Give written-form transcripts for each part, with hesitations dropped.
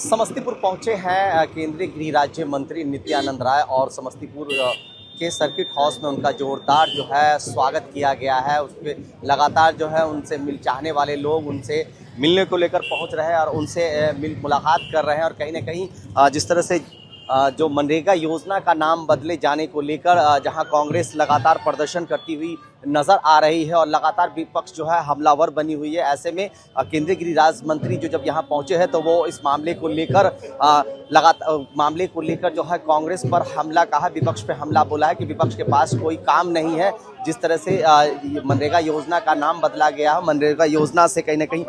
समस्तीपुर पहुंचे हैं केंद्रीय गृह राज्य मंत्री नित्यानंद राय और समस्तीपुर के सर्किट हाउस में उनका जोरदार जो है स्वागत किया गया है। उसके लगातार जो है उनसे चाहने वाले लोग उनसे मिलने को लेकर पहुंच रहे हैं और उनसे मुलाकात कर रहे हैं। और कहीं ना कहीं जिस तरह से जो मनरेगा योजना का नाम बदले जाने को लेकर जहां कांग्रेस लगातार प्रदर्शन करती हुई नजर आ रही है और लगातार विपक्ष जो है हमलावर बनी हुई है, ऐसे में केंद्रीय गृह राज्य मंत्री जो जब यहां पहुंचे हैं तो वो इस मामले को लेकर जो है कांग्रेस पर हमला कहा, विपक्ष पे हमला बोला है कि विपक्ष के पास कोई काम नहीं है। जिस तरह से मनरेगा योजना का नाम बदला गया है, मनरेगा योजना से कहीं ना कहीं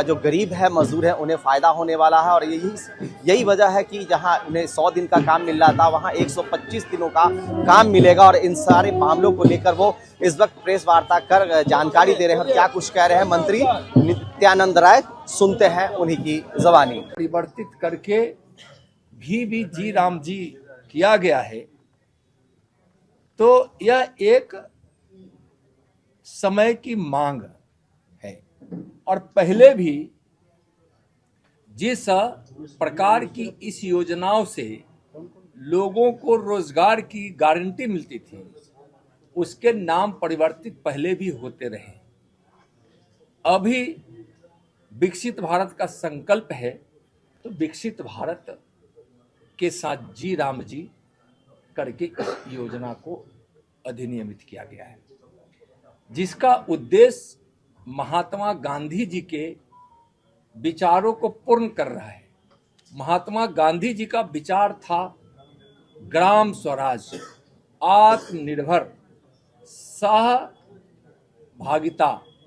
जो गरीब है, मजदूर है, उन्हें फ़ायदा होने वाला है। और यही वजह है कि जहां उन्हें 100 दिन का काम मिल रहा था वहां 125 दिनों का काम मिलेगा। और इन सारे मामलों को लेकर वो इस वक्त प्रेस वार्ता कर जानकारी दे रहे हैं। और क्या कुछ कह रहे हैं मंत्री नित्यानंद राय, सुनते हैं उन्हीं की ज़बानी। परिवर्तित करके भी जी राम जी किया गया है, तो यह एक समय की मांग है। और पहले भी जिस प्रकार की इस योजनाओं से लोगों को रोजगार की गारंटी मिलती थी, उसके नाम परिवर्तित पहले भी होते रहे। अभी विकसित भारत का संकल्प है, तो विकसित भारत के साथ जी राम जी करके इस योजना को अधिनियमित किया गया है, जिसका उद्देश्य महात्मा गांधी जी के विचारों को पूर्ण कर रहा है। महात्मा गांधी जी का विचार था ग्राम स्वराज, आत्मनिर्भर, सहभागिता,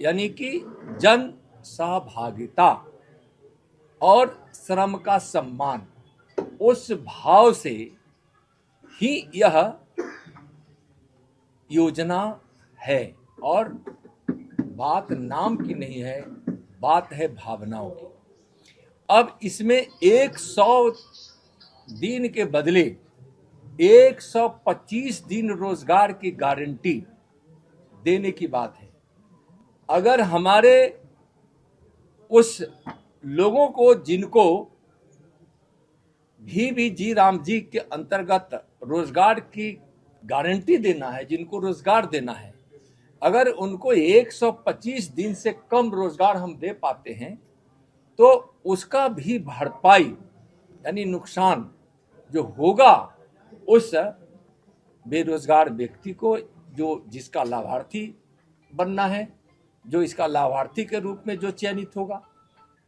यानी कि जन सहभागिता और श्रम का सम्मान। उस भाव से ही यह योजना है। और बात नाम की नहीं है, बात है भावनाओं की। अब इसमें 100 दिन के बदले 125 दिन रोजगार की गारंटी देने की बात है। अगर हमारे उस लोगों को जिनको भी जी राम जी के अंतर्गत रोजगार की गारंटी देना है, जिनको रोजगार देना है, अगर उनको 125 दिन से कम रोजगार हम दे पाते हैं, तो उसका भी भरपाई यानी नुकसान जो होगा उस बेरोजगार व्यक्ति को, जो जिसका लाभार्थी बनना है, जो इसका लाभार्थी के रूप में जो चयनित होगा,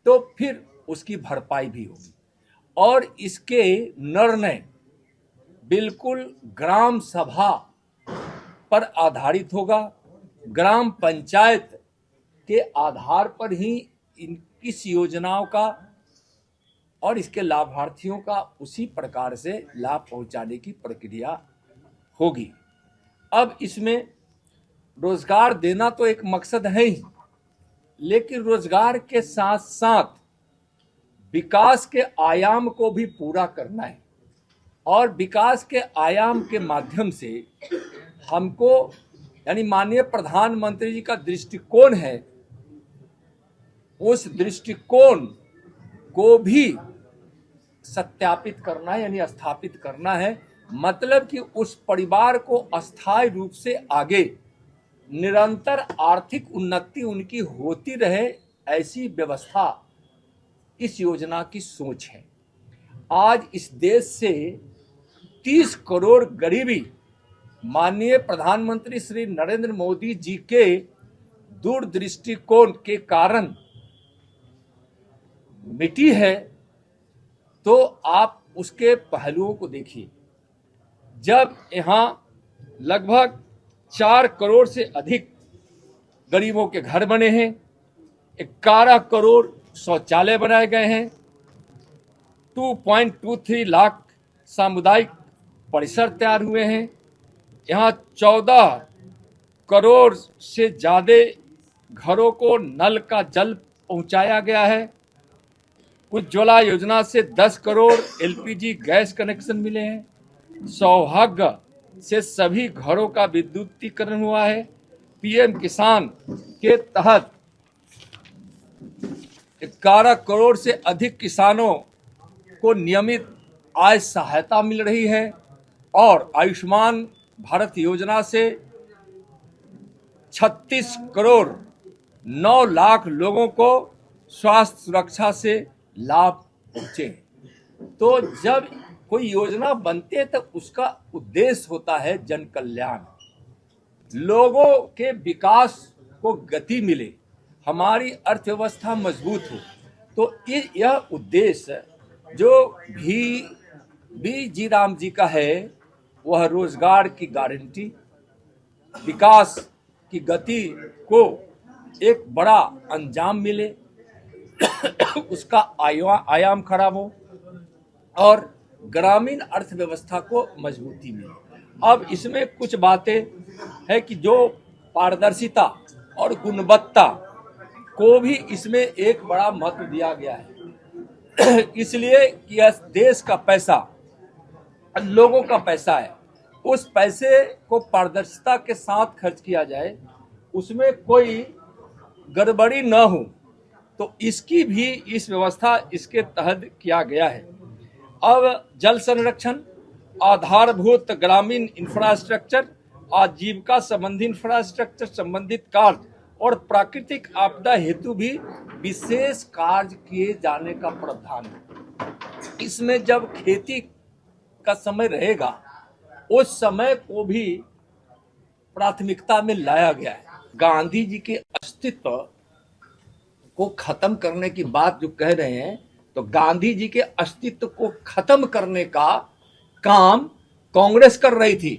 तो फिर उसकी भरपाई भी होगी। और इसके निर्णय बिल्कुल ग्राम सभा पर आधारित होगा। ग्राम पंचायत के आधार पर ही इस योजनाओं का और इसके लाभार्थियों का उसी प्रकार से लाभ पहुंचाने की प्रक्रिया होगी। अब इसमें रोजगार देना तो एक मकसद है ही, लेकिन रोजगार के साथ साथ विकास के आयाम को भी पूरा करना है। और विकास के आयाम के माध्यम से हमको, यानी माननीय प्रधानमंत्री जी का दृष्टिकोण है, उस दृष्टिकोण को भी सत्यापित करना है, यानी स्थापित करना है। मतलब कि उस परिवार को अस्थायी रूप से आगे निरंतर आर्थिक उन्नति उनकी होती रहे, ऐसी व्यवस्था इस योजना की सोच है। आज इस देश से 30 करोड़ गरीबी माननीय प्रधानमंत्री श्री नरेंद्र मोदी जी के दूरदृष्टिकोण के कारण मिटी है। तो आप उसके पहलुओं को देखिए। जब यहाँ लगभग 4 करोड़ से अधिक गरीबों के घर बने हैं, 11 करोड़ शौचालय बनाए गए हैं, 2.23 लाख सामुदायिक परिसर तैयार हुए हैं, यहाँ 14 करोड़ से ज़्यादा घरों को नल का जल पहुंचाया गया है। उज्ज्वला योजना से 10 करोड़ एलपीजी गैस कनेक्शन मिले हैं। सौभाग्य से सभी घरों का विद्युतीकरण हुआ है। पीएम किसान के तहत 11 करोड़ से अधिक किसानों को नियमित आय सहायता मिल रही है और आयुष्मान भारत योजना से 36 करोड़ 9 लाख लोगों को स्वास्थ्य सुरक्षा से लाभ पहुंचे हैं। तो जब कोई योजना बनती है तो उसका उद्देश्य होता है जन कल्याण, लोगों के विकास को गति मिले, हमारी अर्थव्यवस्था मजबूत हो। तो यह उद्देश्य जो भी जी राम जी का है वह रोजगार की गारंटी, विकास की गति को एक बड़ा अंजाम मिले, उसका आयाम खड़ा हो और ग्रामीण अर्थव्यवस्था को मजबूती मिले। अब इसमें कुछ बातें है कि जो पारदर्शिता और गुणवत्ता को भी इसमें एक बड़ा महत्व दिया गया है। इसलिए कि यह देश का पैसा, लोगों का पैसा है, उस पैसे को पारदर्शिता के साथ खर्च किया जाए, उसमें कोई गड़बड़ी न हो, तो इसकी भी इस व्यवस्था इसके तहत किया गया है। अब जल संरक्षण, आधारभूत ग्रामीण इंफ्रास्ट्रक्चर, आजीविका संबंधी इंफ्रास्ट्रक्चर, संबंधित कार्य और प्राकृतिक आपदा हेतु भी विशेष कार्य किए जाने का प्रावधान है। इसमें जब खेती का समय रहेगा उस समय को भी प्राथमिकता में लाया गया है। गांधी जी के अस्तित्व को खत्म करने की बात जो कह रहे हैं, तो गांधी जी के अस्तित्व को खत्म करने का काम कांग्रेस कर रही थी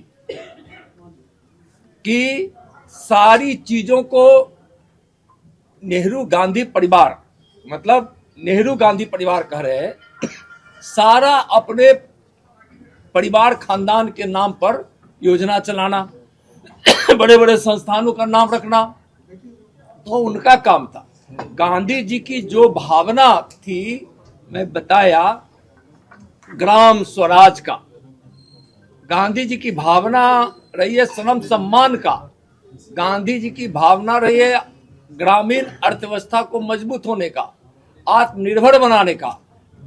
कि सारी चीजों को नेहरू गांधी परिवार, मतलब नेहरू गांधी परिवार कह रहे हैं, सारा अपने परिवार खानदान के नाम पर योजना चलाना, बड़े बड़े संस्थानों का नाम रखना, तो उनका काम था। गांधी जी की जो भावना थी, मैं बताया ग्राम स्वराज का, गांधी जी की भावना रही है श्रम सम्मान का, गांधी जी की भावना रही है ग्रामीण अर्थव्यवस्था को मजबूत होने का, आत्मनिर्भर बनाने का,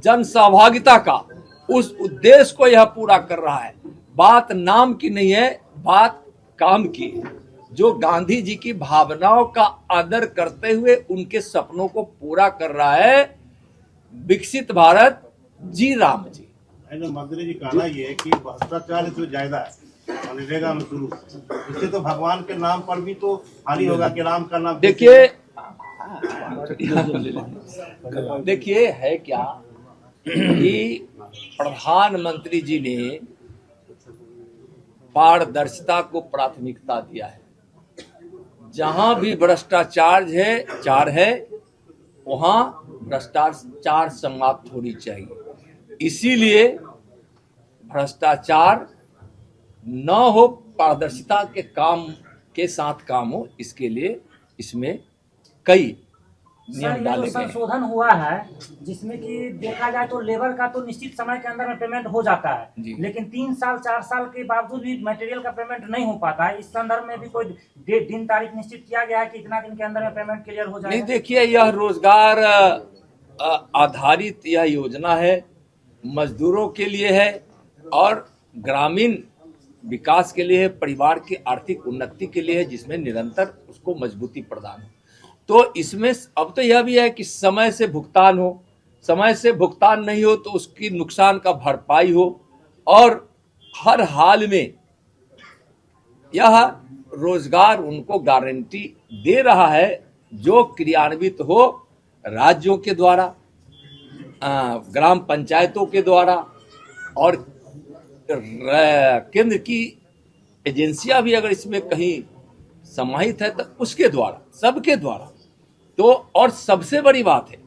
जन सहभागिता का। उस उद्देश्य को यह पूरा कर रहा है। बात नाम की नहीं है, बात काम की है। जो गांधी जी की भावनाओं का आदर करते हुए उनके सपनों को पूरा कर रहा है विकसित भारत जी राम जी। मंत्री जी कहना ये है कि भ्रष्टाचार जो ज्यादा है मनरेगा में शुरू, इससे तो भगवान के नाम पर भी तो हानि होगा कि राम का नाम। देखिए है क्या कि प्रधानमंत्री जी ने पारदर्शिता को प्राथमिकता दिया है। जहां भी भ्रष्टाचार है वहां भ्रष्टाचार समाप्त होनी चाहिए। इसीलिए भ्रष्टाचार न हो, पारदर्शिता के काम के साथ काम हो, इसके लिए इसमें कई नियम डाले गए। संशोधन हुआ है जिसमें कि देखा जाए तो लेबर का तो निश्चित समय के अंदर में पेमेंट हो जाता है, लेकिन 3 साल 4 साल के बावजूद भी मटेरियल का पेमेंट नहीं हो पाता है। इस संदर्भ में भी कोई दिन तारीख निश्चित किया गया है कि इतना दिन के अंदर में पेमेंट क्लियर हो जाए? नहीं, देखिए यह रोजगार आधारित यह योजना है, मजदूरों के लिए है और ग्रामीण विकास के लिए है, परिवार की आर्थिक उन्नति के लिए है, जिसमें निरंतर उसको मजबूती प्रदान हो। तो इसमें अब तो यह भी है कि समय से भुगतान हो, समय से भुगतान नहीं हो तो उसकी नुकसान का भरपाई हो, और हर हाल में यह रोजगार उनको गारंटी दे रहा है जो क्रियान्वित हो राज्यों के द्वारा, ग्राम पंचायतों के द्वारा और केंद्र की एजेंसियां भी अगर इसमें कहीं समाहित है तो उसके द्वारा, सबके द्वारा। तो और सबसे बड़ी बात है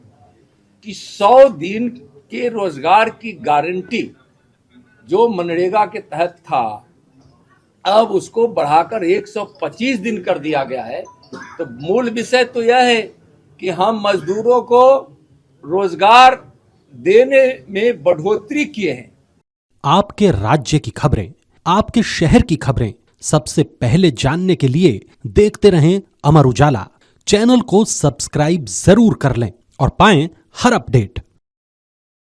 कि 100 दिन के रोजगार की गारंटी जो मनरेगा के तहत था, अब उसको बढ़ाकर 125 दिन कर दिया गया है। तो मूल विषय तो यह है कि हम मजदूरों को रोजगार देने में बढ़ोतरी किए हैं। आपके राज्य की खबरें, आपके शहर की खबरें सबसे पहले जानने के लिए देखते रहें अमर उजाला। चैनल को सब्सक्राइब जरूर कर लें और पाएं हर अपडेट।